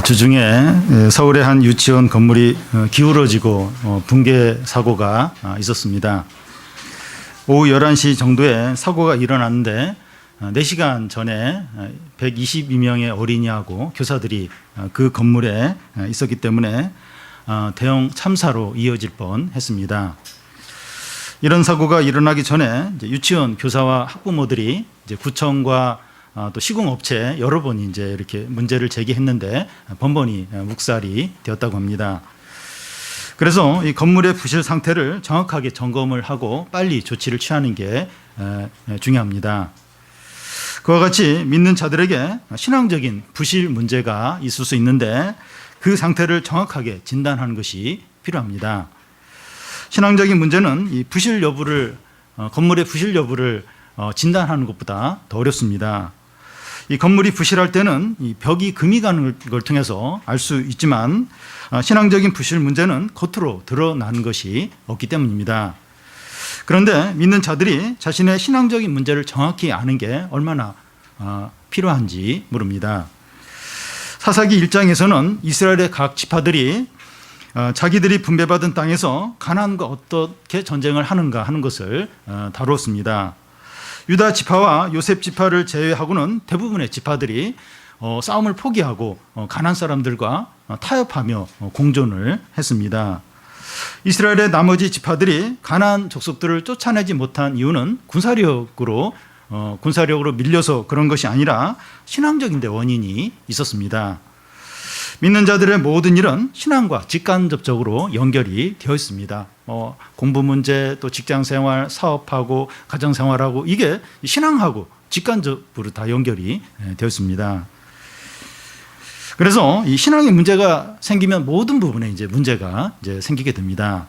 주중에 서울의 한 유치원 건물이 기울어지고 붕괴 사고가 있었습니다. 오후 11시 정도에 사고가 일어났는데 4시간 전에 122명의 어린이하고 교사들이 그 건물에 있었기 때문에 대형 참사로 이어질 뻔했습니다. 이런 사고가 일어나기 전에 유치원 교사와 학부모들이 구청과 또 시공업체 여러 번 이제 이렇게 문제를 제기했는데 번번이 묵살이 되었다고 합니다. 그래서 이 건물의 부실 상태를 정확하게 점검을 하고 빨리 조치를 취하는 게 중요합니다. 그와 같이 믿는 자들에게 신앙적인 부실 문제가 있을 수 있는데 그 상태를 정확하게 진단하는 것이 필요합니다. 신앙적인 문제는 이 부실 여부를 건물의 부실 여부를 진단하는 것보다 더 어렵습니다. 이 건물이 부실할 때는 이 벽이 금이 가는 걸 통해서 알 수 있지만 신앙적인 부실 문제는 겉으로 드러나는 것이 없기 때문입니다. 그런데 믿는 자들이 자신의 신앙적인 문제를 정확히 아는 게 얼마나 필요한지 물습니다. 사사기 1장에서는 이스라엘의 각 지파들이 자기들이 분배받은 땅에서 가나안과 어떻게 전쟁을 하는가 하는 것을 다루었습니다. 유다 지파와 요셉 지파를 제외하고는 대부분의 지파들이 싸움을 포기하고 가나안 사람들과 타협하며 공존을 했습니다. 이스라엘의 나머지 지파들이 가나안 족속들을 쫓아내지 못한 이유는 군사력으로 밀려서 그런 것이 아니라 신앙적인 데 원인이 있었습니다. 믿는 자들의 모든 일은 신앙과 직간접적으로 연결이 되어 있습니다. 공부 문제, 또 직장 생활, 사업하고 가정 생활하고 이게 신앙하고 직간접으로 다 연결이 되어 있습니다. 그래서 이 신앙의 문제가 생기면 모든 부분에 이제 문제가 생기게 됩니다.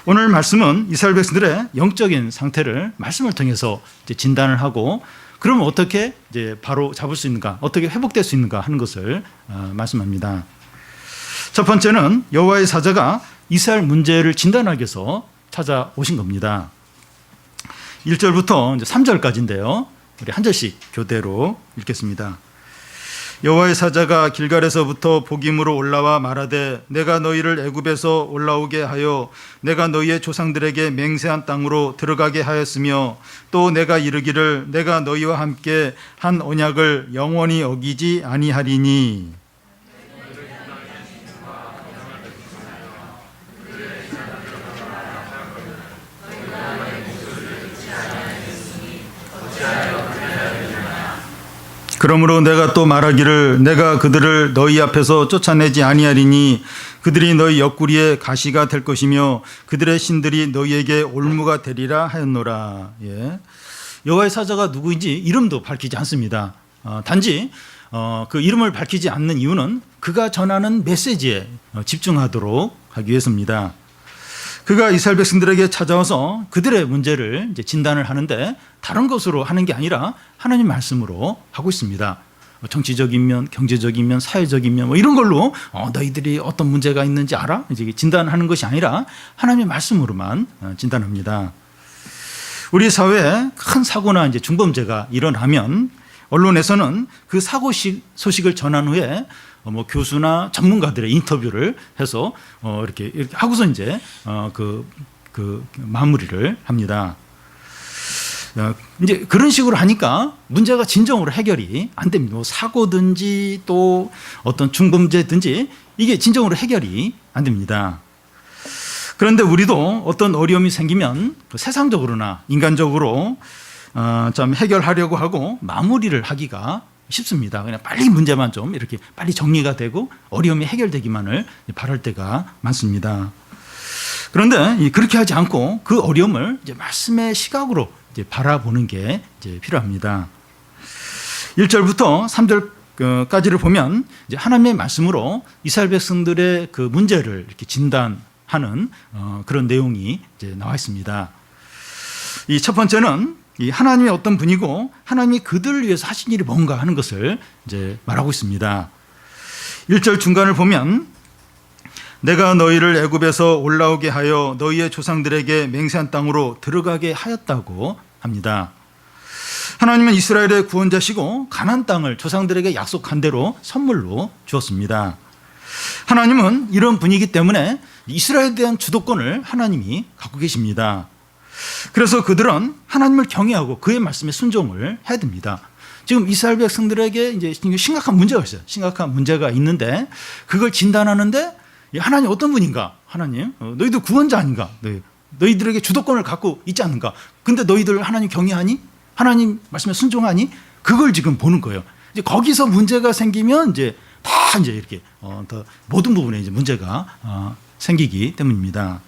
오늘 말씀은 이스라엘 백성들의 영적인 상태를 말씀을 통해서 진단을 하고 그러면 어떻게 이제 바로 잡을 수 있는가, 어떻게 회복될 수 있는가 하는 것을 말씀합니다. 첫 번째는 여호와의 사자가 이스라엘 문제를 진단하기 위해서 찾아오신 겁니다. 1절부터 이제 3절까지인데요. 우리 한 절씩 교대로 읽겠습니다. 여호와의 사자가 길갈에서부터 복임으로 올라와 말하되 내가 너희를 애굽에서 올라오게 하여 내가 너희의 조상들에게 맹세한 땅으로 들어가게 하였으며 또 내가 이르기를 내가 너희와 함께 한 언약을 영원히 어기지 아니하리니 그러므로 내가 또 말하기를 내가 그들을 너희 앞에서 쫓아내지 아니하리니 그들이 너희 옆구리에 가시가 될 것이며 그들의 신들이 너희에게 올무가 되리라 하였노라. 예. 여호와의 사자가 누구인지 이름도 밝히지 않습니다. 단지 그 이름을 밝히지 않는 이유는 그가 전하는 메시지에 집중하도록 하기 위해서입니다. 그가 이스라엘 백성들에게 찾아와서 그들의 문제를 이제 진단을 하는데 다른 것으로 하는 게 아니라 하나님 말씀으로 하고 있습니다. 정치적인 면, 경제적인 면, 사회적인 면 이런 걸로 너희들이 어떤 문제가 있는지 알아? 이제 진단하는 것이 아니라 하나님의 말씀으로만 진단합니다. 우리 사회에 큰 사고나 이제 중범죄가 일어나면 언론에서는 그 사고 소식을 전한 후에 교수나 전문가들의 인터뷰를 해서 이렇게 하고서 이제 그 마무리를 합니다. 이제 그런 식으로 하니까 문제가 진정으로 해결이 안 됩니다. 사고든지 또 어떤 중범죄든지 이게 진정으로 해결이 안 됩니다. 그런데 우리도 어떤 어려움이 생기면 세상적으로나 인간적으로 좀 해결하려고 하고 마무리를 하기가 쉽습니다. 그냥 빨리 문제만 좀 이렇게 빨리 정리가 되고 어려움이 해결되기만을 바랄 때가 많습니다. 그런데 그렇게 하지 않고 그 어려움을 이제 말씀의 시각으로 이제 바라보는 게 이제 필요합니다. 1절부터 3절까지를 보면 이제 하나님의 말씀으로 이스라엘 백성들의 그 문제를 이렇게 진단하는 그런 내용이 이제 나와 있습니다. 이 첫 번째는 이 하나님이 어떤 분이고 하나님이 그들을 위해서 하신 일이 뭔가 하는 것을 이제 말하고 있습니다. 1절 중간을 보면 내가 너희를 애굽에서 올라오게 하여 너희의 조상들에게 맹세한 땅으로 들어가게 하였다고 합니다. 하나님은 이스라엘의 구원자시고 가나안 땅을 조상들에게 약속한 대로 선물로 주었습니다. 하나님은 이런 분위기 때문에 이스라엘에 대한 주도권을 하나님이 갖고 계십니다. 그래서 그들은 하나님을 경외하고 그의 말씀에 순종을 해야 됩니다. 지금 이스라엘 백성들에게 이제 심각한 문제가 있어요. 심각한 문제가 있는데 그걸 진단하는데 하나님 어떤 분인가? 하나님, 너희들 구원자 아닌가? 너희들에게 주도권을 갖고 있지 않는가? 근데 너희들 하나님 경외하니? 하나님 말씀에 순종하니? 그걸 지금 보는 거예요. 이제 거기서 문제가 생기면 이제 다 이제 이렇게 더 모든 부분에 이제 문제가 생기기 때문입니다.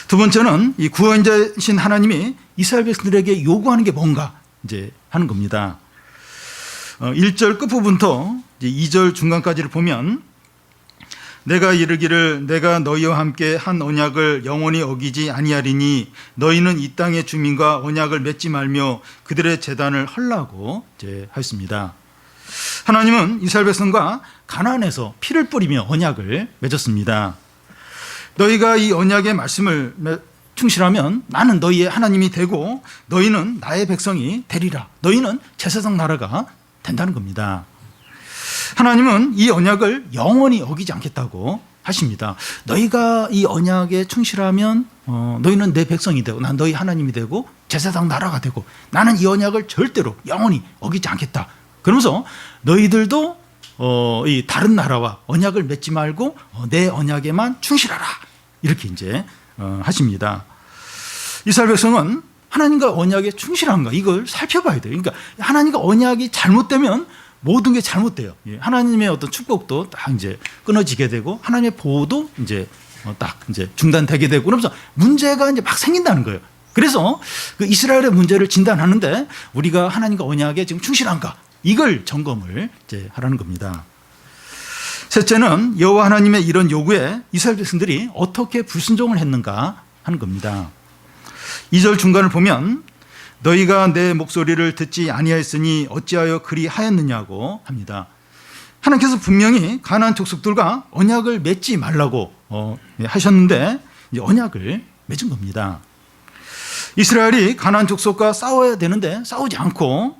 두 번째는 이 구원자신 하나님이 이스라엘 백성들에게 요구하는 게 뭔가 이제 하는 겁니다. 1절 끝부분부터 이제 2절 중간까지를 보면 내가 이르기를 내가 너희와 함께 한 언약을 영원히 어기지 아니하리니 너희는 이 땅의 주민과 언약을 맺지 말며 그들의 제단을 헐라고 이제 하였습니다. 하나님은 이스라엘 백성과 가나안에서 피를 뿌리며 언약을 맺었습니다. 너희가 이 언약의 말씀을 충실하면 나는 너희의 하나님이 되고 너희는 나의 백성이 되리라. 너희는 제사장 나라가 된다는 겁니다. 하나님은 이 언약을 영원히 어기지 않겠다고 하십니다. 너희가 이 언약에 충실하면 너희는 내 백성이 되고 난 너희 하나님이 되고 제사장 나라가 되고 나는 이 언약을 절대로 영원히 어기지 않겠다. 그러면서 너희들도 이 다른 나라와 언약을 맺지 말고 내 언약에만 충실하라. 이렇게 이제 하십니다. 이스라엘 백성은 하나님과 언약에 충실한가 이걸 살펴봐야 돼요. 그러니까 하나님과 언약이 잘못되면 모든 게 잘못돼요. 하나님의 어떤 축복도 딱 이제 끊어지게 되고 하나님의 보호도 이제 딱 이제 중단되게 되고 그러면서 문제가 이제 막 생긴다는 거예요. 그래서 그 이스라엘의 문제를 진단하는데 우리가 하나님과 언약에 지금 충실한가 이걸 점검을 이제 하라는 겁니다. 셋째는 여호와 하나님의 이런 요구에 이스라엘 백성들이 어떻게 불순종을 했는가 하는 겁니다. 2절 중간을 보면 너희가 내 목소리를 듣지 아니하였으니 어찌하여 그리 하였느냐고 합니다. 하나님께서 분명히 가나안 족속들과 언약을 맺지 말라고 하셨는데 이제 언약을 맺은 겁니다. 이스라엘이 가나안 족속과 싸워야 되는데 싸우지 않고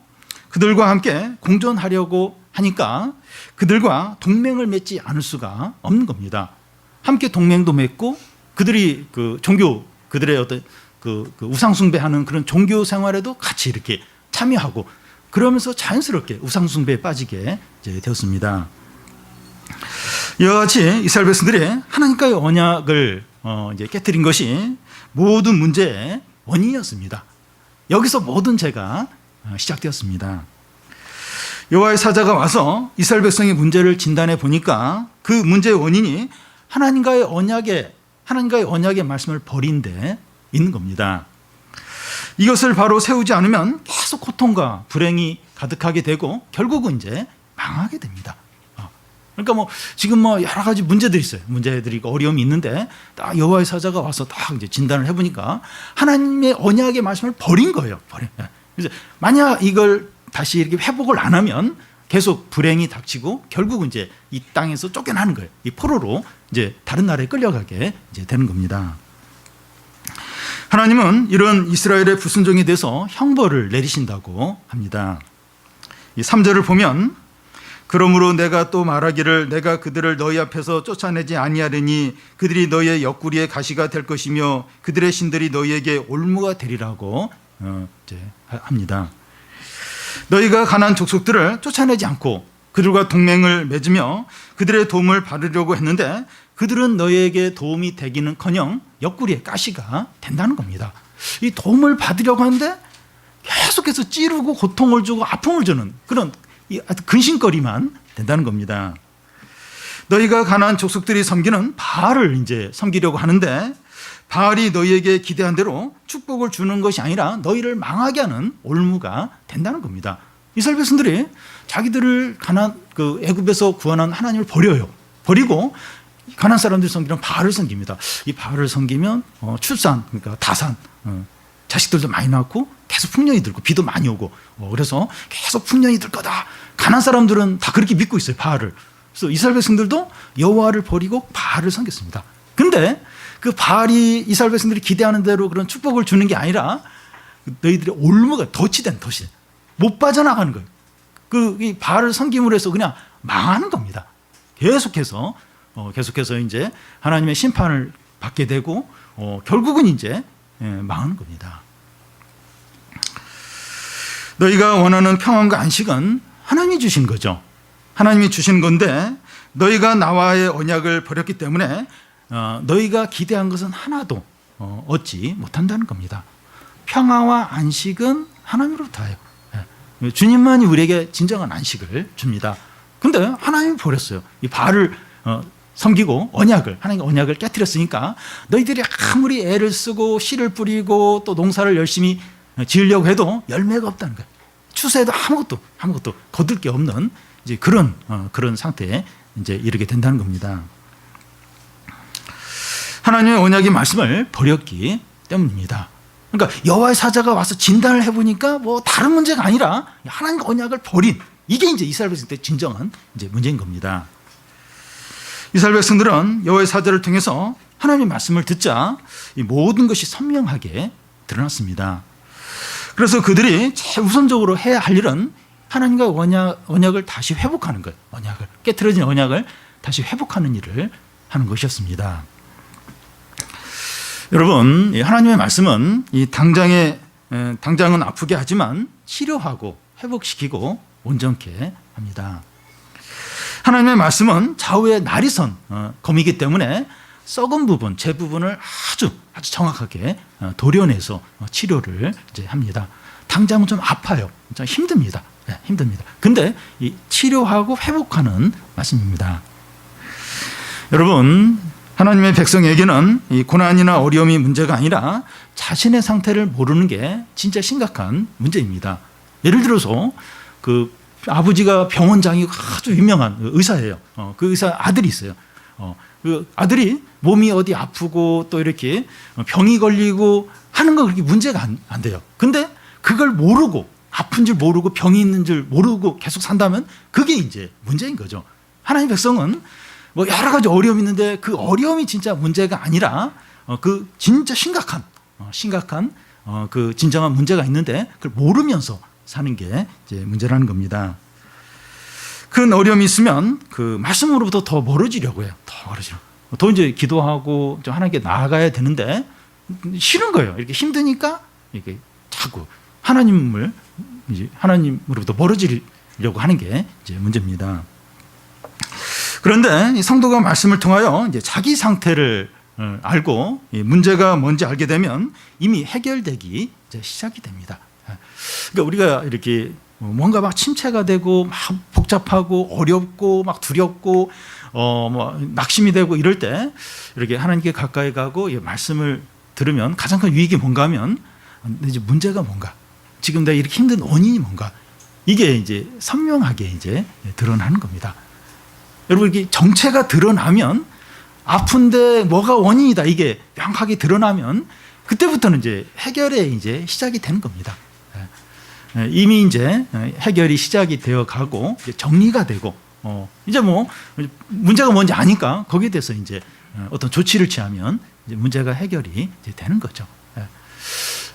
그들과 함께 공존하려고 하니까 그들과 동맹을 맺지 않을 수가 없는 겁니다. 함께 동맹도 맺고 그들이 그 종교 그들의 어떤 그 우상 숭배하는 그런 종교 생활에도 같이 이렇게 참여하고 그러면서 자연스럽게 우상 숭배에 빠지게 이제 되었습니다. 이와 같이 이스라엘 백성들이 하나님과의 언약을 이제 깨뜨린 것이 모든 문제의 원인이었습니다. 여기서 모든 죄가 시작되었습니다. 여호와의 사자가 와서 이스라엘 백성의 문제를 진단해 보니까 그 문제의 원인이 하나님과의 언약의 말씀을 버린 데 있는 겁니다. 이것을 바로 세우지 않으면 계속 고통과 불행이 가득하게 되고 결국은 이제 망하게 됩니다. 그러니까 뭐 지금 뭐 여러 가지 문제들이 있어요. 문제들이 어려움이 있는데 딱 여호와의 사자가 와서 딱 이제 진단을 해보니까 하나님의 언약의 말씀을 버린 거예요. 그래서 만약 이걸 다시 이렇게 회복을 안 하면 계속 불행이 닥치고 결국은 이제 이 땅에서 쫓겨나는 거예요. 이 포로로 이제 다른 나라에 끌려가게 이제 되는 겁니다. 하나님은 이런 이스라엘의 불순종에 대해서 형벌을 내리신다고 합니다. 이 3절을 보면 그러므로 내가 또 말하기를 내가 그들을 너희 앞에서 쫓아내지 아니하리니 그들이 너희의 옆구리의 가시가 될 것이며 그들의 신들이 너희에게 올무가 되리라고 이제 합니다. 너희가 가나안 족속들을 쫓아내지 않고 그들과 동맹을 맺으며 그들의 도움을 받으려고 했는데 그들은 너희에게 도움이 되기는커녕 옆구리에 가시가 된다는 겁니다. 이 도움을 받으려고 하는데 계속해서 찌르고 고통을 주고 아픔을 주는 그런 근심거리만 된다는 겁니다. 너희가 가나안 족속들이 섬기는 바알을 이제 섬기려고 하는데 바알이 너희에게 기대한 대로 축복을 주는 것이 아니라 너희를 망하게 하는 올무가 된다는 겁니다. 이스라엘 백성들이 자기들을 애굽에서 구원한 하나님을 버리고 가나안 사람들이 섬기는 바알을 섬깁니다. 이 바알을 섬기면 출산, 그러니까 다산, 자식들도 많이 낳고 계속 풍년이 들고 비도 많이 오고 그래서 계속 풍년이 들 거다. 가나안 사람들은 다 그렇게 믿고 있어요. 바알을. 그래서 이스라엘 백성들도 여호와를 버리고 바알을 섬겼습니다. 근데 그 바알이 이스라엘 백성들이 기대하는 대로 그런 축복을 주는 게 아니라 너희들의 올무가 덫이 못 빠져나가는 거예요. 이 바알을 섬김으로 해서 그냥 망하는 겁니다. 계속해서 이제 하나님의 심판을 받게 되고 결국은 이제 망하는 겁니다. 너희가 원하는 평안과 안식은 하나님이 주신 거죠. 하나님이 주신 건데 너희가 나와의 언약을 버렸기 때문에 너희가 기대한 것은 하나도 얻지 못한다는 겁니다. 평화와 안식은 하나님으로부터예요. 주님만이 우리에게 진정한 안식을 줍니다. 근데 하나님이 버렸어요. 이 바알을 섬기고 하나님의 언약을 깨뜨렸으니까 너희들이 아무리 애를 쓰고 씨를 뿌리고 또 농사를 열심히 지으려고 해도 열매가 없다는 거예요. 추수해도 아무것도 거둘 게 없는 이제 그런 상태에 이제 이르게 된다는 겁니다. 하나님의 언약의 말씀을 버렸기 때문입니다. 그러니까 여호와의 사자가 와서 진단을 해보니까 뭐 다른 문제가 아니라 하나님의 언약을 버린, 이게 이제 이스라엘 백성들의 진정한 이제 문제인 겁니다. 이스라엘 백성들은 여호와의 사자를 통해서 하나님의 말씀을 듣자 이 모든 것이 선명하게 드러났습니다. 그래서 그들이 제일 우선적으로 해야 할 일은 하나님과 언약을 다시 회복하는 거예요. 깨트려진 언약을 다시 회복하는 일을 하는 것이었습니다. 여러분, 하나님의 말씀은 당장은 아프게 하지만 치료하고 회복시키고 온전케 합니다. 하나님의 말씀은 좌우의 나리선 검이기 때문에 썩은 부분, 제 부분을 아주 정확하게 도려내서 치료를 이제 합니다. 당장은 좀 아파요. 좀 힘듭니다. 근데 이 치료하고 회복하는 말씀입니다. 여러분, 하나님의 백성에게는 이 고난이나 어려움이 문제가 아니라 자신의 상태를 모르는 게 진짜 심각한 문제입니다. 예를 들어서 그 아버지가 병원장이고 아주 유명한 의사예요. 그 의사 아들이 있어요. 그 아들이 몸이 어디 아프고 또 이렇게 병이 걸리고 하는 거 그렇게 문제가 안 돼요. 근데 그걸 모르고, 아픈 줄 모르고 병이 있는 줄 모르고 계속 산다면 그게 이제 문제인 거죠. 하나님의 백성은 뭐 여러 가지 어려움이 있는데 그 어려움이 진짜 문제가 아니라 그 진짜 심각한 그 진정한 문제가 있는데 그걸 모르면서 사는 게 이제 문제라는 겁니다. 큰 어려움이 있으면 그 말씀으로부터 더 멀어지려고 해요. 더 이제 기도하고 좀 하나님께 나아가야 되는데 싫은 거예요. 이렇게 힘드니까 이렇게 자꾸 하나님으로부터 멀어지려고 하는 게 이제 문제입니다. 그런데 이 성도가 말씀을 통하여 이제 자기 상태를 알고 문제가 뭔지 알게 되면 이미 해결되기 이제 시작이 됩니다. 그러니까 우리가 이렇게 뭔가 막 침체가 되고 막 복잡하고 어렵고 막 두렵고 뭐 낙심이 되고 이럴 때 이렇게 하나님께 가까이 가고 말씀을 들으면 가장 큰 유익이 뭔가 하면 이제 문제가 뭔가, 지금 내가 이렇게 힘든 원인이 뭔가, 이게 이제 선명하게 이제 드러나는 겁니다. 여러분, 이게 정체가 드러나면, 아픈데 뭐가 원인이다 이게 명확하게 드러나면 그때부터는 이제 해결의 이제 시작이 되는 겁니다. 이미 이제 해결이 시작이 되어 가고 정리가 되고 이제 뭐 문제가 뭔지 아니까 거기에 대해서 이제 어떤 조치를 취하면 이제 문제가 해결이 이제 되는 거죠.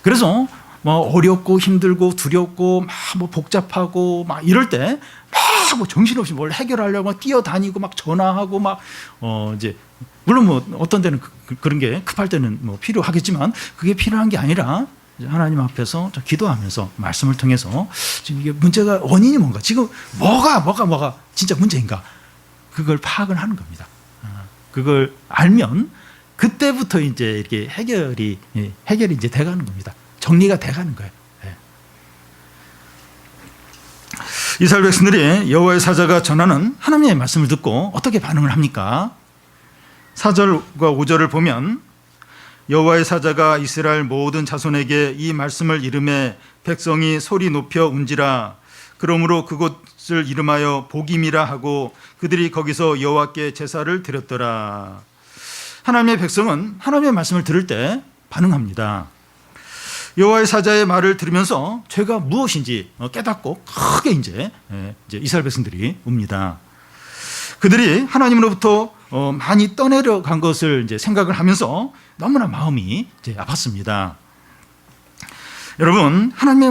그래서 뭐 어렵고 힘들고 두렵고 막 뭐 복잡하고 막 이럴 때 막 뭐 정신없이 뭘 해결하려고 막 뛰어다니고 막 전화하고 막 이제 물론 뭐 어떤 데는 그런 게 급할 때는 뭐 필요하겠지만 그게 필요한 게 아니라 하나님 앞에서 좀 기도하면서 말씀을 통해서 지금 이게 문제가 원인이 뭔가, 지금 뭐가 진짜 문제인가, 그걸 파악을 하는 겁니다. 그걸 알면 그때부터 이제 이렇게 해결이 이제 돼가는 겁니다. 정리가 돼가는 거예요. 이스라엘 백성들이 여호와의 사자가 전하는 하나님의 말씀을 듣고 어떻게 반응을 합니까? 4절과 5절을 보면 여호와의 사자가 이스라엘 모든 자손에게 이 말씀을 이름해 백성이 소리 높여 운지라. 그러므로 그곳을 이름하여 복임이라 하고 그들이 거기서 여호와께 제사를 드렸더라. 하나님의 백성은 하나님의 말씀을 들을 때 반응합니다. 여호와의 사자의 말을 들으면서 죄가 무엇인지 깨닫고 크게 이제 이스라엘 백성들이 웁니다. 그들이 하나님으로부터 많이 떠내려간 것을 이제 생각을 하면서 너무나 마음이 이제 아팠습니다. 여러분, 하나님의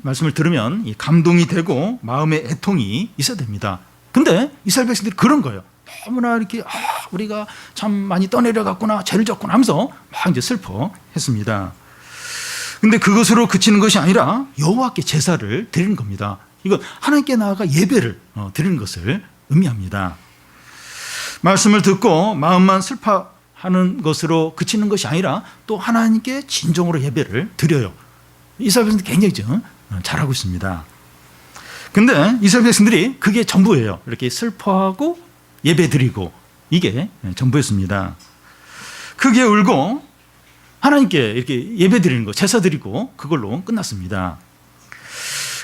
말씀을 들으면 이 감동이 되고 마음의 애통이 있어야 됩니다. 근데 이스라엘 백성들이 그런 거예요. 너무나 이렇게 우리가 참 많이 떠내려갔구나, 죄를 졌구나 하면서 막 이제 슬퍼했습니다. 근데 그것으로 그치는 것이 아니라 여호와께 제사를 드리는 겁니다. 이건 하나님께 나아가 예배를 드리는 것을 의미합니다. 말씀을 듣고 마음만 슬퍼하는 것으로 그치는 것이 아니라 또 하나님께 진정으로 예배를 드려요. 이스라엘 백성들이 굉장히 좀 잘하고 있습니다. 근데 이스라엘 백성들이 그게 전부예요. 이렇게 슬퍼하고 예배 드리고 이게 전부였습니다. 크게 울고 하나님께 이렇게 예배 드리는 거, 제사 드리고 그걸로 끝났습니다.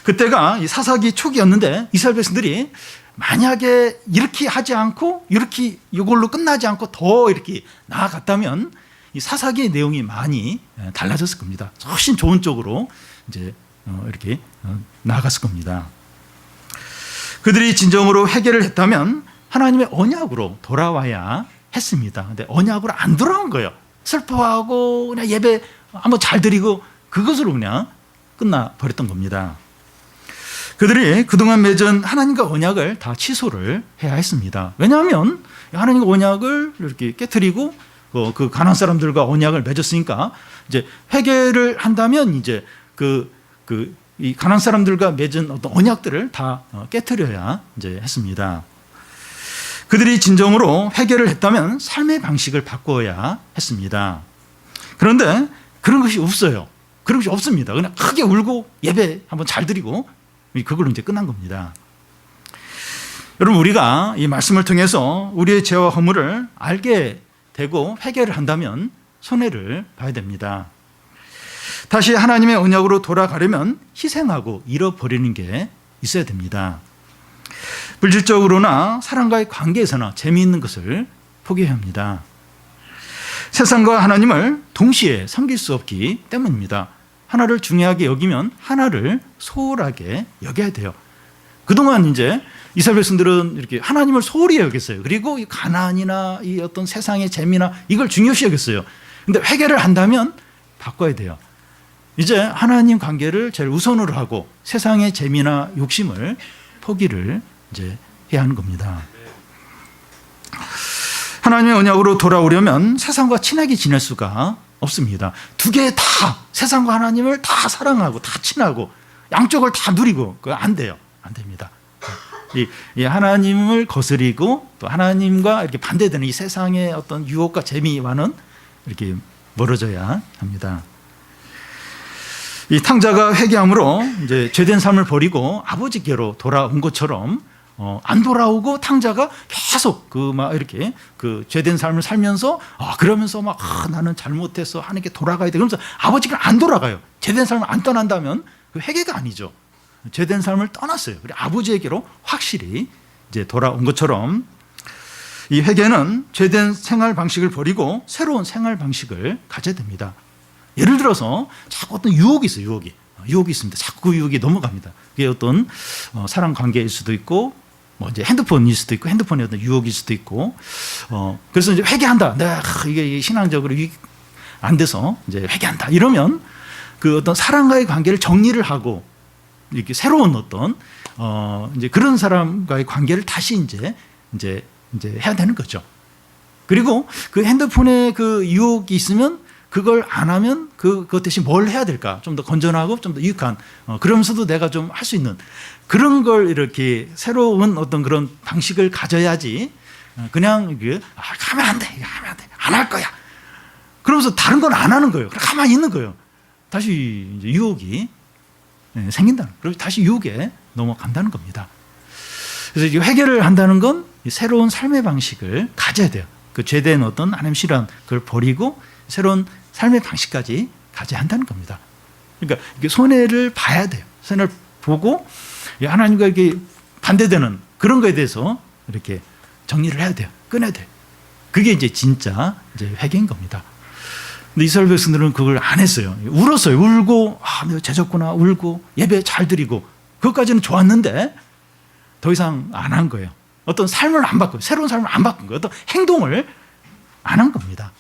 그때가 이 사사기 초기였는데 이스라엘 백성들이 만약에 이렇게 하지 않고 이렇게 이걸로 끝나지 않고 더 이렇게 나아갔다면 이 사사기의 내용이 많이 달라졌을 겁니다. 훨씬 좋은 쪽으로 이제 이렇게 나아갔을 겁니다. 그들이 진정으로 회개를 했다면 하나님의 언약으로 돌아와야 했습니다. 근데 언약으로 안 돌아온 거예요. 슬퍼하고 그냥 예배 한번 잘 드리고 그것으로 그냥 끝나버렸던 겁니다. 그들이 그동안 맺은 하나님과 언약을 다 취소를 해야 했습니다. 왜냐하면 하나님과 언약을 이렇게 깨트리고 그 가나안 사람들과 언약을 맺었으니까 이제 회개를 한다면 이제 이 가나안 사람들과 맺은 어떤 언약들을 다 깨트려야 이제 했습니다. 그들이 진정으로 회개를 했다면 삶의 방식을 바꿔야 했습니다. 그런데 그런 것이 없어요. 그런 것이 없습니다. 그냥 크게 울고 예배 한번 잘 드리고 그걸로 이제 끝난 겁니다. 여러분, 우리가 이 말씀을 통해서 우리의 죄와 허물을 알게 되고 회개를 한다면 손해를 봐야 됩니다. 다시 하나님의 언약으로 돌아가려면 희생하고 잃어버리는 게 있어야 됩니다. 물질적으로나 사람과의 관계에서나 재미있는 것을 포기해야 합니다. 세상과 하나님을 동시에 섬길 수 없기 때문입니다. 하나를 중요하게 여기면 하나를 소홀하게 여겨야 돼요. 그동안 이제 이스라엘 백성들은 이렇게 하나님을 소홀히 여겼어요. 그리고 이 가나안이나 이 어떤 세상의 재미나 이걸 중요시 여겼어요. 근데 회개를 한다면 바꿔야 돼요. 이제 하나님 관계를 제일 우선으로 하고 세상의 재미나 욕심을 포기를 이제 해야 하는 겁니다. 하나님의 언약으로 돌아오려면 세상과 친하게 지낼 수가 없습니다. 두 개 다 세상과 하나님을 다 사랑하고 다 친하고 양쪽을 다 누리고 그거 안 돼요. 안 됩니다. 이 하나님을 거스리고 또 하나님과 이렇게 반대되는 이 세상의 어떤 유혹과 재미와는 이렇게 멀어져야 합니다. 이 탕자가 회개함으로 이제 죄된 삶을 버리고 아버지께로 돌아온 것처럼 안 돌아오고 탕자가 계속 이렇게 죄된 삶을 살면서 그러면서 나는 잘못했어 하나님께 돌아가야 돼. 그러면서 아버지가 안 돌아가요. 죄된 삶을 안 떠난다면 그 회개가 아니죠. 죄된 삶을 떠났어요. 그리고 아버지에게로 확실히 이제 돌아온 것처럼 이 회개는 죄된 생활 방식을 버리고 새로운 생활 방식을 가져야 됩니다. 예를 들어서 자꾸 어떤 유혹이 있어요. 유혹이 있습니다. 자꾸 그 유혹이 넘어갑니다. 그게 어떤 사람 관계일 수도 있고 이제 핸드폰일 수도 있고 핸드폰의 어떤 유혹일 수도 있고 그래서 이제 회개한다. 내가 이게 신앙적으로 안 돼서 이제 회개한다. 이러면 그 어떤 사람과의 관계를 정리를 하고 이렇게 새로운 어떤 이제 그런 사람과의 관계를 다시 이제 해야 되는 거죠. 그리고 그 핸드폰에 그 유혹이 있으면 그걸 안 하면 그것 대신 뭘 해야 될까? 좀 더 건전하고 좀 더 유익한 그러면서도 내가 좀 할 수 있는 그런 걸 이렇게 새로운 어떤 그런 방식을 가져야지 그냥 가면 안 돼. 안 할 거야. 그러면서 다른 건 안 하는 거예요. 가만히 있는 거예요. 다시 이제 유혹이 생긴다는 거예요. 그리고 다시 유혹에 넘어간다는 겁니다. 그래서 이제 회개를 한다는 건 새로운 삶의 방식을 가져야 돼요. 그 죄된 어떤 하나님 싫어하는 그걸 버리고 새로운 삶의 방식까지 가져야 한다는 겁니다. 그러니까 이게 손해를 봐야 돼요. 손해를 보고 하나님과 이렇게 반대되는 그런 거에 대해서 이렇게 정리를 해야 돼요. 끊어야 돼요. 그게 이제 진짜 이제 회개인 겁니다. 근데 이스라엘 백성들은 그걸 안 했어요. 울었어요. 울고 내가 죄졌구나 울고 예배 잘 드리고 그것까지는 좋았는데 더 이상 안 한 거예요. 어떤 삶을 안 바꿔요. 새로운 삶을 안 바꾼 거예요. 어떤 행동을 안 한 겁니다.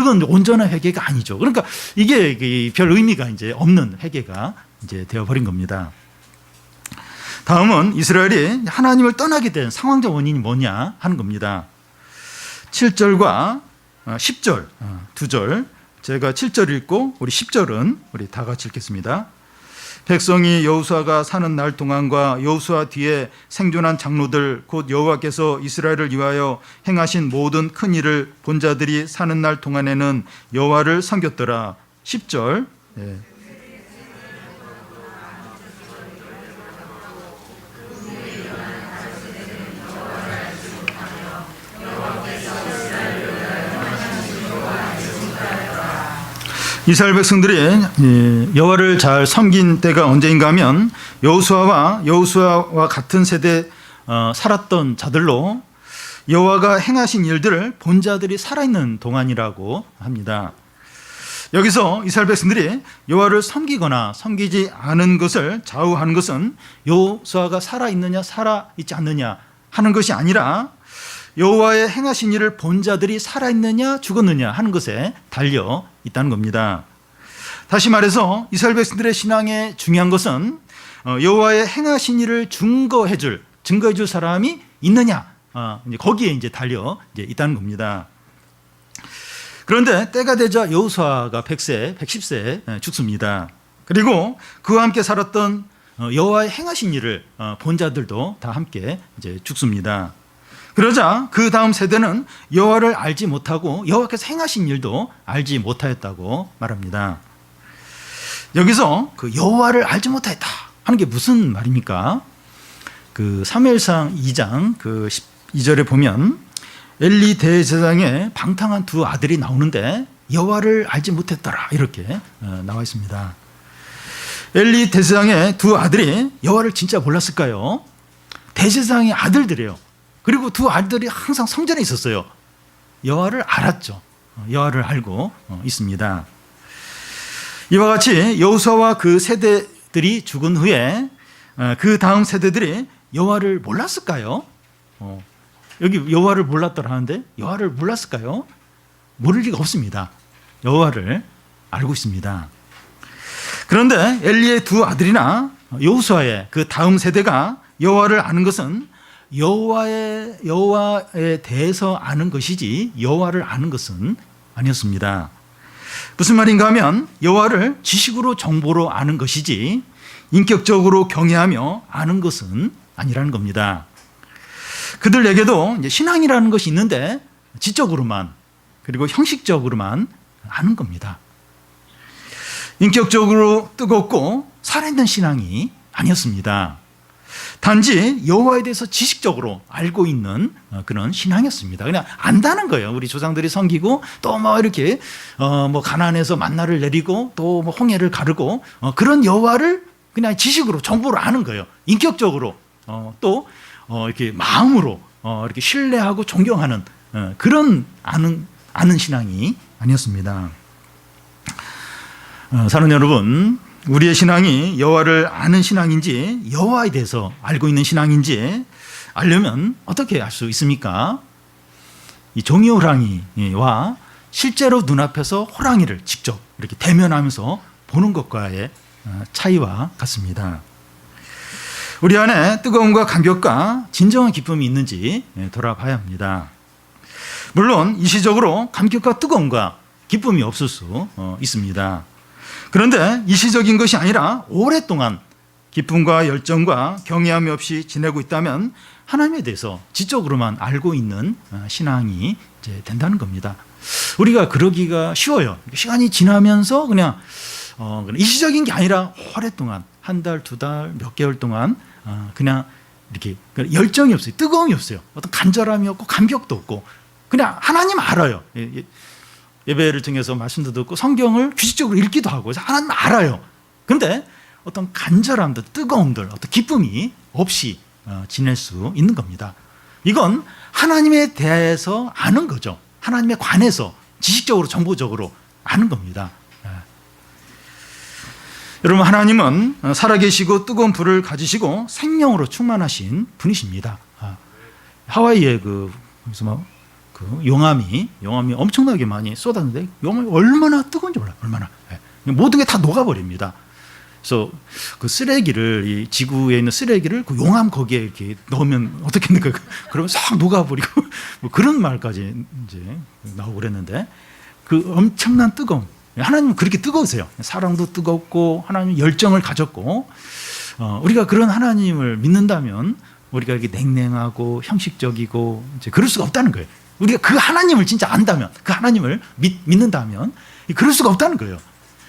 그건 온전한 회개가 아니죠. 그러니까 이게 별 의미가 이제 없는 회개가 이제 되어버린 겁니다. 다음은 이스라엘이 하나님을 떠나게 된 상황적 원인이 뭐냐 하는 겁니다. 7절과 10절 두 절, 제가 7절 읽고 우리 10절은 우리 다 같이 읽겠습니다. 백성이 여호수아가 사는 날 동안과 여호수아 뒤에 생존한 장로들 곧 여호와께서 이스라엘을 위하여 행하신 모든 큰 일을 본 자들이 사는 날 동안에는 여호와를 섬겼더라. 10절. 예. 이스라엘 백성들이 여호와를 잘 섬긴 때가 언제인가 하면 여호수아와 같은 세대 살았던 자들로 여호와가 행하신 일들을 본 자들이 살아있는 동안이라고 합니다. 여기서 이스라엘 백성들이 여호와를 섬기거나 섬기지 않은 것을 좌우하는 것은 여호수아가 살아있느냐 살아있지 않느냐 하는 것이 아니라 여호와의 행하신 일을 본 자들이 살아있느냐 죽었느냐 하는 것에 달려 있다는 겁니다. 다시 말해서 이스라엘 백성들의 신앙에 중요한 것은 여호와의 행하신 일을 증거해 줄 사람이 있느냐, 거기에 이제 달려 있다는 겁니다. 그런데 때가 되자 여호수아가 110세 죽습니다. 그리고 그와 함께 살았던 여호와의 행하신 일을 본 자들도 다 함께 이제 죽습니다. 그러자 그 다음 세대는 여호와를 알지 못하고 여호와께서 행하신 일도 알지 못하였다고 말합니다. 여기서 그 여호와를 알지 못하였다 하는 게 무슨 말입니까? 그 사무엘상 2장 그 12절에 보면 엘리 대제사장의 방탕한 두 아들이 나오는데 여호와를 알지 못했더라 이렇게 나와 있습니다. 엘리 대제사장의 두 아들이 여호와를 진짜 몰랐을까요? 대제사장의 아들들이에요. 그리고 두 아들이 항상 성전에 있었어요. 여호와를 알았죠. 여호와를 알고 있습니다. 이와 같이 여호수아와 그 세대들이 죽은 후에 그 다음 세대들이 여호와를 몰랐을까요? 여기 여호와를 몰랐더라 하는데 여호와를 몰랐을까요? 모를 리가 없습니다. 여호와를 알고 있습니다. 그런데 엘리의 두 아들이나 여호수아의 그 다음 세대가 여호와를 아는 것은 여호와에 대해서 아는 것이지 여호와를 아는 것은 아니었습니다. 무슨 말인가 하면 여호와를 지식으로 정보로 아는 것이지 인격적으로 경외하며 아는 것은 아니라는 겁니다. 그들에게도 이제 신앙이라는 것이 있는데 지적으로만 그리고 형식적으로만 아는 겁니다. 인격적으로 뜨겁고 살아있는 신앙이 아니었습니다. 단지 여호와에 대해서 지식적으로 알고 있는 그런 신앙이었습니다. 그냥 안다는 거예요. 우리 조상들이 섬기고 또 뭐 이렇게 뭐 가나안에서 만나를 내리고 또 뭐 홍해를 가르고 그런 여호와를 그냥 지식으로 정보로 아는 거예요. 인격적으로 또 이렇게 마음으로 이렇게 신뢰하고 존경하는 그런 아는 신앙이 아니었습니다. 사는 여러분, 우리의 신앙이 여호와를 아는 신앙인지 여호와에 대해서 알고 있는 신앙인지 알려면 어떻게 알 수 있습니까? 이 종이 호랑이와 실제로 눈앞에서 호랑이를 직접 이렇게 대면하면서 보는 것과의 차이와 같습니다. 우리 안에 뜨거움과 감격과 진정한 기쁨이 있는지 돌아봐야 합니다. 물론 일시적으로 감격과 뜨거움과 기쁨이 없을 수 있습니다. 그런데 일시적인 것이 아니라 오랫동안 기쁨과 열정과 경외함이 없이 지내고 있다면 하나님에 대해서 지적으로만 알고 있는 신앙이 이제 된다는 겁니다. 우리가 그러기가 쉬워요. 시간이 지나면서 그냥 일시적인 게 아니라 오랫동안 한 달, 두 달, 몇 개월 동안 그냥 이렇게 열정이 없어요. 뜨거움이 없어요. 어떤 간절함이 없고 감격도 없고 그냥 하나님 알아요. 예배를 통해서 말씀도 듣고 성경을 규칙적으로 읽기도 하고 하나님 알아요. 그런데 어떤 간절함들, 뜨거움들, 어떤 기쁨이 없이 지낼 수 있는 겁니다. 이건 하나님에 대해서 아는 거죠. 하나님에 관해서 지식적으로 정보적으로 아는 겁니다. 여러분, 하나님은 살아계시고 뜨거운 불을 가지시고 생명으로 충만하신 분이십니다. 하와이에 그 용암이 엄청나게 많이 쏟았는데 용암이 얼마나 뜨거운지 몰라요. 얼마나. 모든 게 다 녹아버립니다. 그래서 그 쓰레기를, 이 지구에 있는 쓰레기를 그 용암 거기에 이렇게 넣으면 어떻게 됩니까? 그러면 싹 녹아버리고 뭐 그런 말까지 이제 나오고 그랬는데, 그 엄청난 뜨거움. 하나님은 그렇게 뜨거우세요. 사랑도 뜨겁고 하나님 열정을 가졌고, 우리가 그런 하나님을 믿는다면 우리가 이렇게 냉랭하고 형식적이고 이제 그럴 수가 없다는 거예요. 우리가 그 하나님을 진짜 안다면, 그 하나님을 믿는다면 그럴 수가 없다는 거예요.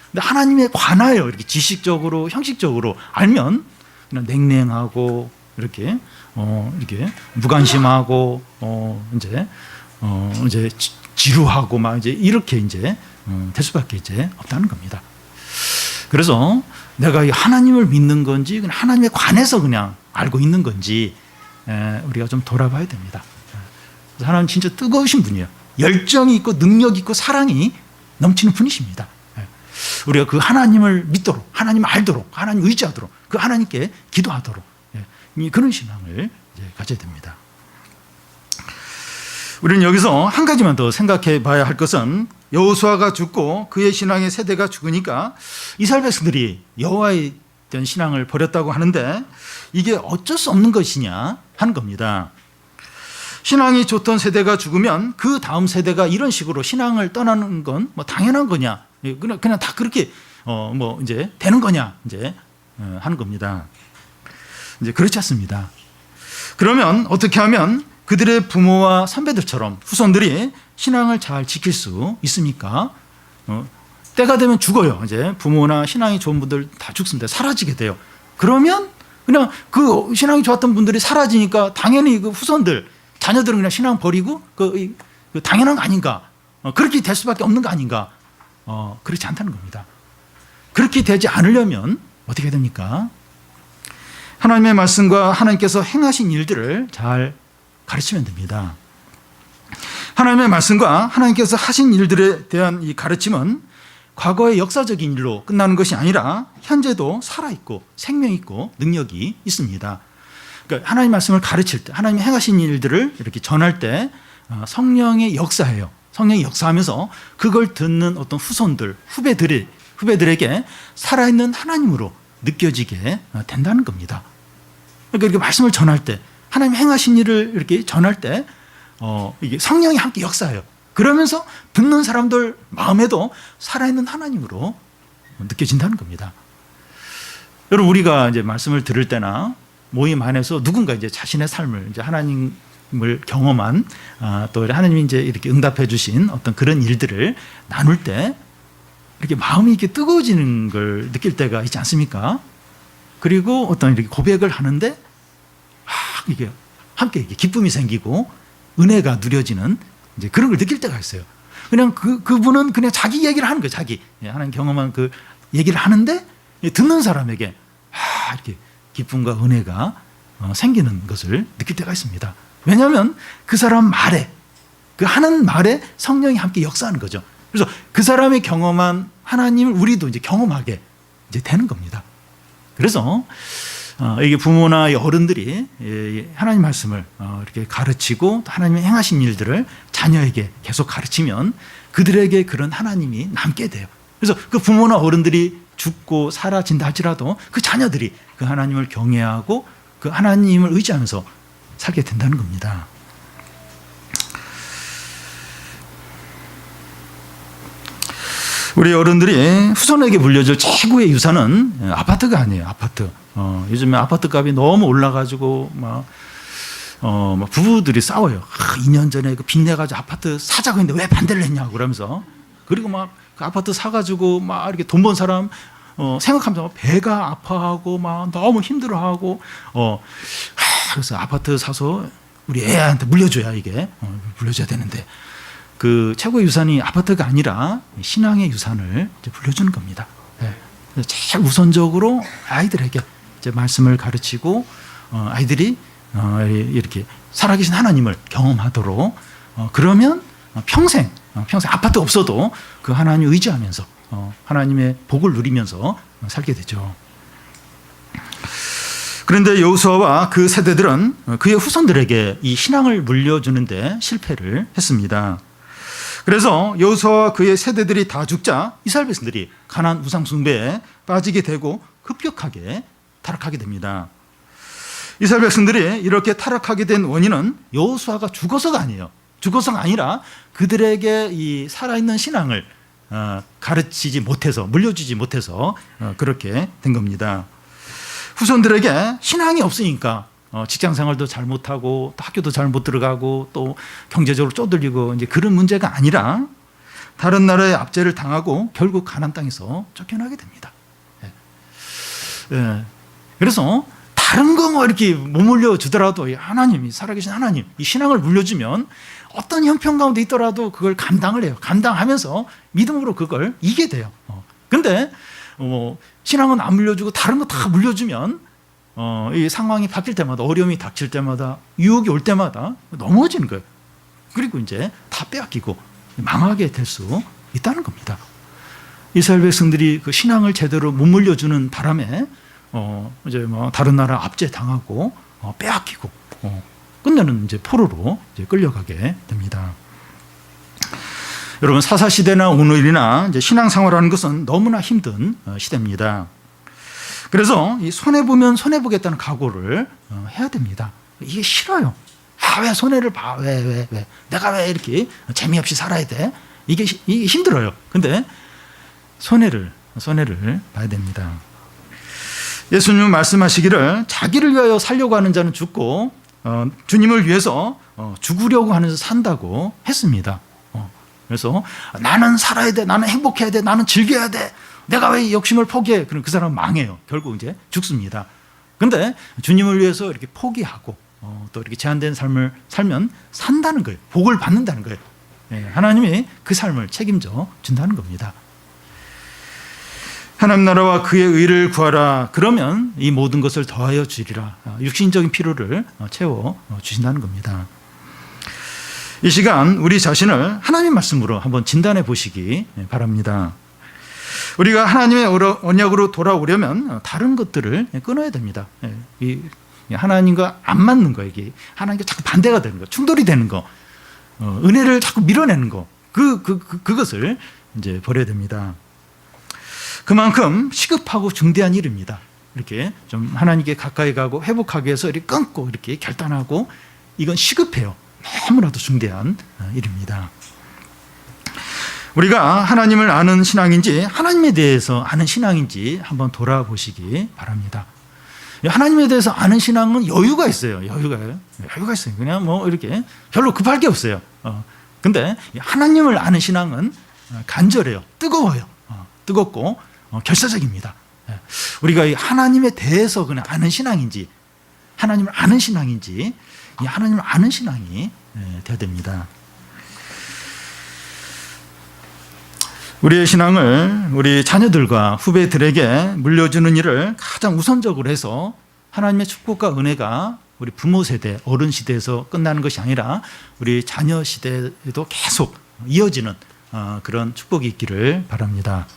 근데 하나님에 관하여 이렇게 지식적으로 형식적으로 알면 그냥 냉랭하고 이렇게 무관심하고 이제 지루하고 막 이제 이렇게 이제 될 수밖에 이제 없다는 겁니다. 그래서 내가 이 하나님을 믿는 건지 그냥 하나님에 관해서 그냥 알고 있는 건지 우리가 좀 돌아봐야 됩니다. 하나님 진짜 뜨거우신 분이에요. 열정이 있고 능력이 있고 사랑이 넘치는 분이십니다. 우리가 그 하나님을 믿도록, 하나님 알도록, 하나님 의지하도록, 그 하나님께 기도하도록 그런 신앙을 가져야 됩니다. 우리는 여기서 한 가지만 더 생각해 봐야 할 것은, 여호수아가 죽고 그의 신앙의 세대가 죽으니까 이스라엘 백성들이 여호와에 대한 신앙을 버렸다고 하는데, 이게 어쩔 수 없는 것이냐 하는 겁니다. 신앙이 좋던 세대가 죽으면 그 다음 세대가 이런 식으로 신앙을 떠나는 건 뭐 당연한 거냐, 그냥 다 그렇게 뭐 이제 되는 거냐 이제 하는 겁니다. 이제 그렇지 않습니다. 그러면 어떻게 하면 그들의 부모와 선배들처럼 후손들이 신앙을 잘 지킬 수 있습니까? 때가 되면 죽어요. 이제 부모나 신앙이 좋은 분들 다 죽습니다. 사라지게 돼요. 그러면 그냥 그 신앙이 좋았던 분들이 사라지니까 당연히 그 후손들, 자녀들은 그냥 신앙 버리고 그 당연한 거 아닌가? 그렇게 될 수밖에 없는 거 아닌가? 그렇지 않다는 겁니다. 그렇게 되지 않으려면 어떻게 됩니까? 하나님의 말씀과 하나님께서 행하신 일들을 잘 가르치면 됩니다. 하나님의 말씀과 하나님께서 하신 일들에 대한 이 가르침은 과거의 역사적인 일로 끝나는 것이 아니라 현재도 살아있고 생명 있고 능력이 있습니다. 그러니까 하나님 말씀을 가르칠 때, 하나님이 행하신 일들을 이렇게 전할 때 성령의 역사예요. 성령이 역사하면서 그걸 듣는 어떤 후손들, 후배들에게 살아있는 하나님으로 느껴지게 된다는 겁니다. 그러니까 이렇게 말씀을 전할 때, 하나님 행하신 일을 이렇게 전할 때 이게 성령이 함께 역사해요. 그러면서 듣는 사람들 마음에도 살아있는 하나님으로 느껴진다는 겁니다. 여러분, 우리가 이제 말씀을 들을 때나 모임 안에서 누군가 이제 자신의 삶을 이제 하나님을 경험한 또 하나님이 이제 이렇게 응답해 주신 어떤 그런 일들을 나눌 때 이렇게 마음이 이렇게 뜨거워지는 걸 느낄 때가 있지 않습니까? 그리고 어떤 이렇게 고백을 하는데 이게 함께 이렇게 기쁨이 생기고 은혜가 누려지는 이제 그런 걸 느낄 때가 있어요. 그냥 그분은 그냥 자기 얘기를 하는 거예요. 자기 하나님 경험한 그 얘기를 하는데 듣는 사람에게 이렇게 기쁨과 은혜가 생기는 것을 느낄 때가 있습니다. 왜냐하면 그 사람 말에, 그 하는 말에 성령이 함께 역사하는 거죠. 그래서 그 사람이 경험한 하나님을 우리도 이제 경험하게 이제 되는 겁니다. 그래서 이게 부모나 어른들이 하나님 말씀을 이렇게 가르치고 하나님의 행하신 일들을 자녀에게 계속 가르치면 그들에게 그런 하나님이 남게 돼요. 그래서 그 부모나 어른들이 죽고 사라진다 할지라도 그 자녀들이 그 하나님을 경외하고 그 하나님을 의지하면서 살게 된다는 겁니다. 우리 어른들이 후손에게 물려줄 최고의 유산은 아파트가 아니에요. 아파트. 요즘에 아파트 값이 너무 올라가지고 막 부부들이 싸워요. 2년 전에 그 빚내가지고 아파트 사자고 했는데 왜 반대를 했냐고 그러면서, 그리고 막 그 아파트 사가지고 막 이렇게 돈 번 사람 생각하면서 배가 아파하고 막 너무 힘들어하고 그래서 아파트 사서 우리 애한테 물려줘야 이게 물려줘야 되는데, 그 최고의 유산이 아파트가 아니라 신앙의 유산을 이제 물려주는 겁니다. 제일 우선적으로 아이들에게 이제 말씀을 가르치고 아이들이 이렇게 살아계신 하나님을 경험하도록 그러면 평생 아파트 없어도 그 하나님 의지하면서 하나님의 복을 누리면서 살게 되죠. 그런데 여호수아와 그 세대들은 그의 후손들에게 이 신앙을 물려주는데 실패를 했습니다. 그래서 여호수아와 그의 세대들이 다 죽자 이스라엘 백성들이 가나안 우상 숭배에 빠지게 되고 급격하게 타락하게 됩니다. 이스라엘 백성들이 이렇게 타락하게 된 원인은 여호수아가 죽어서가 아니에요. 죽어서가 아니라 그들에게 이 살아있는 신앙을 가르치지 못해서, 물려주지 못해서 그렇게 된 겁니다. 후손들에게 신앙이 없으니까 직장 생활도 잘 못하고 또 학교도 잘 못 들어가고 또 경제적으로 쪼들리고 이제 그런 문제가 아니라 다른 나라의 압제를 당하고 결국 가나안 땅에서 쫓겨나게 됩니다. 그래서 다른 거 뭐 이렇게 못 물려주더라도 하나님이, 살아계신 하나님, 이 신앙을 물려주면 어떤 형편 가운데 있더라도 그걸 감당을 해요. 감당하면서 믿음으로 그걸 이기게 돼요. 근데 신앙은 안 물려주고 다른 거 다 물려주면 이 상황이 바뀔 때마다, 어려움이 닥칠 때마다, 유혹이 올 때마다 넘어지는 거예요. 그리고 이제 다 빼앗기고 망하게 될 수 있다는 겁니다. 이스라엘 백성들이 그 신앙을 제대로 못 물려주는 바람에 이제 뭐 다른 나라 압제 당하고 빼앗기고 끝내는 이제 포로로 이제 끌려가게 됩니다. 여러분, 사사 시대나 오늘이나 이제 신앙 생활하는 것은 너무나 힘든 시대입니다. 그래서 이 손해 보면 손해 보겠다는 각오를 해야 됩니다. 이게 싫어요. 왜 손해를 봐? 왜? 내가 왜 이렇게 재미없이 살아야 돼? 이게 힘들어요. 근데 손해를 봐야 됩니다. 예수님은 말씀하시기를 자기를 위하여 살려고 하는 자는 죽고 주님을 위해서 죽으려고 하는 자 산다고 했습니다. 그래서 나는 살아야 돼, 나는 행복해야 돼, 나는 즐겨야 돼, 내가 왜 욕심을 포기해? 그럼 그 사람은 망해요. 결국 이제 죽습니다. 근데 주님을 위해서 이렇게 포기하고 또 이렇게 제한된 삶을 살면 산다는 거예요. 복을 받는다는 거예요. 하나님이 그 삶을 책임져 준다는 겁니다. 하나님 나라와 그의 의를 구하라. 그러면 이 모든 것을 더하여 주리라. 육신적인 필요를 채워 주신다는 겁니다. 이 시간 우리 자신을 하나님 말씀으로 한번 진단해 보시기 바랍니다. 우리가 하나님의 언약으로 돌아오려면 다른 것들을 끊어야 됩니다. 이 하나님과 안 맞는 거, 이게 하나님과 자꾸 반대가 되는 거, 충돌이 되는 거, 은혜를 자꾸 밀어내는 거, 그것을 이제 버려야 됩니다. 그만큼 시급하고 중대한 일입니다. 이렇게 좀 하나님께 가까이 가고 회복하기 위해서 이렇게 끊고 이렇게 결단하고, 이건 시급해요. 너무나도 중대한 일입니다. 우리가 하나님을 아는 신앙인지 하나님에 대해서 아는 신앙인지 한번 돌아보시기 바랍니다. 하나님에 대해서 아는 신앙은 여유가 있어요. 여유가 있어요. 그냥 뭐 이렇게 별로 급할 게 없어요. 근데 하나님을 아는 신앙은 간절해요. 뜨거워요. 뜨겁고 결사적입니다. 우리가 이 하나님에 대해서 그냥 아는 신앙인지, 하나님을 아는 신앙인지, 이 하나님을 아는 신앙이 되어야 됩니다. 우리의 신앙을 우리 자녀들과 후배들에게 물려주는 일을 가장 우선적으로 해서 하나님의 축복과 은혜가 우리 부모 세대, 어른 시대에서 끝나는 것이 아니라 우리 자녀 시대에도 계속 이어지는 그런 축복이 있기를 바랍니다.